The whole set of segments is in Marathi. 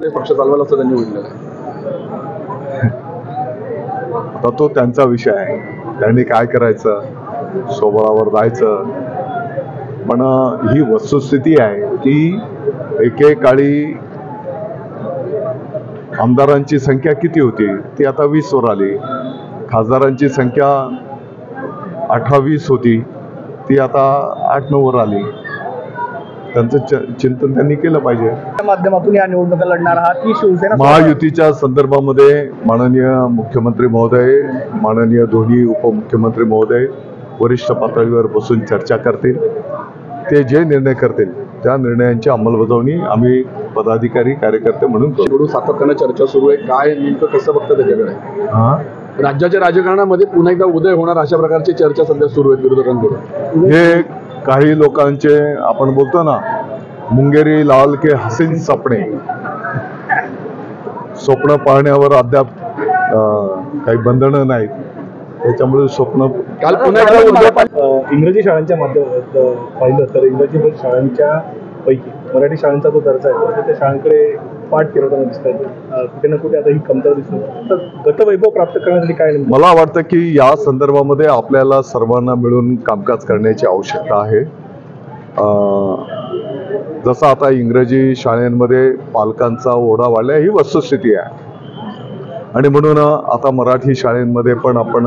पक्ष चालवायला असं त्यांनी म्हटलेलं आहे. आता तो त्यांचा विषय आहे, त्यांनी काय करायचं, सोबळावर जायचं. पण ही वस्तुस्थिती आहे की एकेकाळी आमदारांची संख्या किती होती ती आता 20 वर आली, खासदारांची संख्या 18-20 होती ती आता 8-9 वर आली. त्यांचं चिंतन त्यांनी केलं पाहिजे. त्या माध्यमातून या निवडणुका लढणार आहात की शिवसेना महायुतीच्या संदर्भामध्ये माननीय मुख्यमंत्री महोदय, माननीय दोन्ही उपमुख्यमंत्री महोदय वरिष्ठ पातळीवर बसून चर्चा करतील. ते जे निर्णय करतील त्या निर्णयांची अंमलबजावणी आम्ही पदाधिकारी कार्यकर्ते म्हणून करू. सातत्यानं चर्चा सुरू आहे, काय नेमकं कसं बघतं त्याच्याकडे? राज्याच्या राजकारणामध्ये पुन्हा एकदा उदय होणार अशा प्रकारची चर्चा सध्या सुरू आहे विरोधकांकडून. हे काही लोकांचे आपण बोलतो ना, मुंगेरी लाल के हसीन सपने, स्वप्न पाहण्यावर अद्याप काही बंधनं नाहीत, त्याच्यामुळे स्वप्न काल पुन्हा एकदा इंग्रजी शाळांच्या माध्यमात पाहिलं तर इंग्रजी शाळांच्या पैकी मराठी शाळांचा जो दर्जा आहे तर त्या शाळांकडे पाठ फिरवताना दिसतात. कुठे ना कुठे आता ही कमतरता दिसते. तर गतवैभव प्राप्त करण्यासाठी काय मला वाटतं की या संदर्भामध्ये आपल्याला सर्वांना मिळून कामकाज करण्याची आवश्यकता आहे. जसं आता इंग्रजी शाळांमध्ये पालकांचा ओढा वाढला ही वस्तुस्थिती आहे, आणि म्हणून आता मराठी शाळांमध्ये पण आपण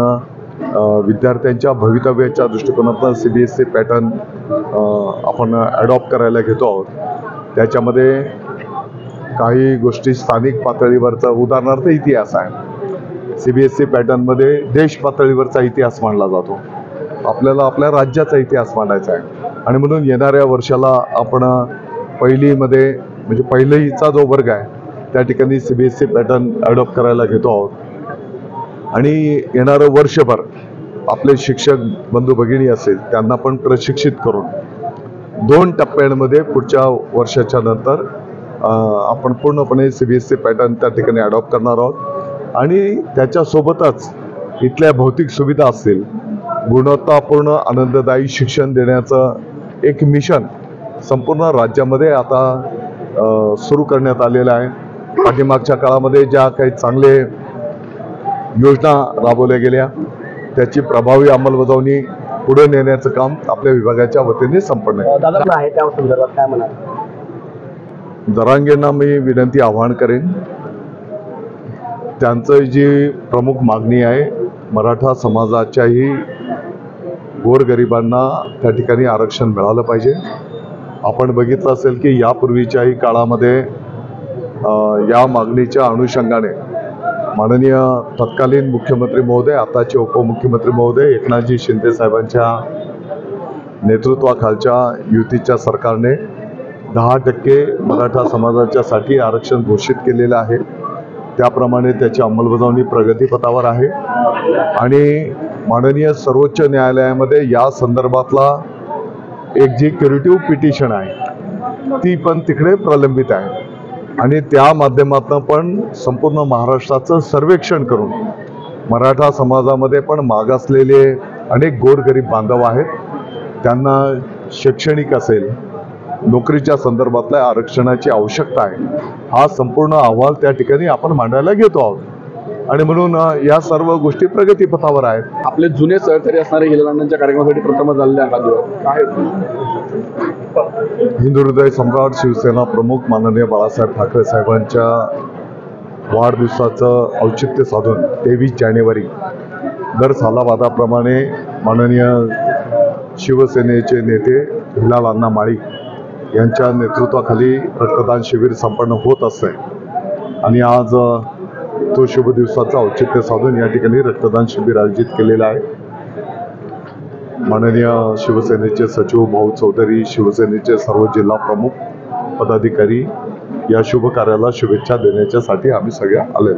विद्यार्थ्यांच्या भवितव्याच्या दृष्टिकोनातून CBSE पॅटर्न आपण अडॉप्ट करायला घेतो आहोत. त्याच्यामध्ये काही गोष्टी स्थानिक पातळीवरचा, उदाहरणार्थ इतिहास आहे. CBSE पॅटर्नमध्ये देश पातळीवरचा इतिहास मांडला जातो, आपल्याला आपल्या राज्याचा इतिहास मांडायचा आहे. आणि म्हणून येणाऱ्या वर्षाला आपण पहिलीमध्ये म्हणजे पहिलीचा जो वर्ग आहे त्या ठिकाणी CBSE पॅटर्न अडॉप्ट करायला घेतो आहोत. आणि येणारं वर्षभर आपले शिक्षक बंधू भगिनी असेल त्यांना पण प्रशिक्षित करून 2 टप्प्यांमध्ये पुढच्या वर्षाच्या नंतर आपण पूर्णपणे CBSE पॅटर्न त्या ठिकाणी अडॉप्ट करणार आहोत. आणि त्याच्यासोबतच इथल्या भौतिक सुविधा असतील, गुणवत्तापूर्ण आनंददायी शिक्षण देण्याचं एक मिशन संपूर्ण राज्यामध्ये आता सुरू करण्यात आलेलं आहे. पाठीमागच्या काळामध्ये ज्या काही चांगले योजना राबवल्या गेल्या त्याची प्रभावी अंमलबजावणी पुढे नेण्याचं काम आपल्या विभागाच्या वतीने संपन्न आहे. त्या संदर्भात काय म्हणाल? जरांगेंना मी विनंती आवाहन करेन, त्यांचं जी प्रमुख मागणी आहे मराठा समाजाच्याही गोरगरिबांना त्या ठिकाणी आरक्षण मिळालं पाहिजे. आपण बघितलं असेल की यापूर्वीच्याही काळामध्ये या मागणीच्या अनुषंगाने माननीय तत्कालीन मुख्यमंत्री महोदय, आताचे उपमुख्यमंत्री महोदय एकनाथजी शिंदे साहेबांच्या नेतृत्वाखालच्या युतीच्या सरकारने 10% मराठा समाजाच्यासाठी आरक्षण घोषित केलेलं आहे. त्याप्रमाणे त्याची अंमलबजावणी प्रगतीपथावर आहे. आणि माननीय सर्वोच्च न्यायालयामध्ये या संदर्भातला एक जी क्युरेटिव्ह पिटिशन आहे ती पण तिकडे प्रलंबित आहे. आणि त्या माध्यमातून पण संपूर्ण महाराष्ट्राचं सर्वेक्षण करून मराठा समाजामध्ये पण मागासलेले अनेक गोरगरीब बांधव आहेत, त्यांना शैक्षणिक असेल, नोकरीच्या संदर्भातल्या आरक्षणाची आवश्यकता आहे. हा संपूर्ण अहवाल त्या ठिकाणी आपण मांडायला घेतो आहोत. आणि म्हणून या सर्व गोष्टी प्रगतीपथावर आहेत. आपले जुने सहकारी असणारे हिललांच्या कार्यक्रमासाठी प्रथम झालेले काय हिंदू हृदय सम्राट शिवसेना प्रमुख माननीय बाळासाहेब ठाकरे साहेबांच्या वाढदिवसाचं औचित्य साधून 23 जानेवारी दर सालाबादाप्रमाणे माननीय शिवसेनेचे नेते हिलाल अण्णा माळी यांच्या नेतृत्वाखाली रक्तदान शिबिर संपन्न होत असते. आणि आज तो शुभ दिवसाचं औचित्य साधून या ठिकाणी रक्तदान शिबिर आयोजित केलेलं आहे. माननीय शिवसेनेचे सचिव भाऊ चौधरी, शिवसेनेचे सर्व जिल्हा प्रमुख पदाधिकारी या शुभ कार्याला शुभेच्छा देण्याच्यासाठी आम्ही सगळ्या आलेलो.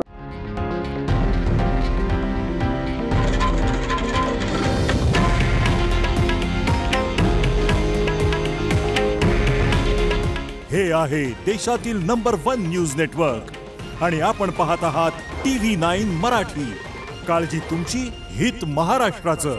हे आहे देशातील नंबर 1 न्यूज नेटवर्क आणि आपण पाहत आहात TV9 मराठी. काळजी तुमची, हित महाराष्ट्राचं.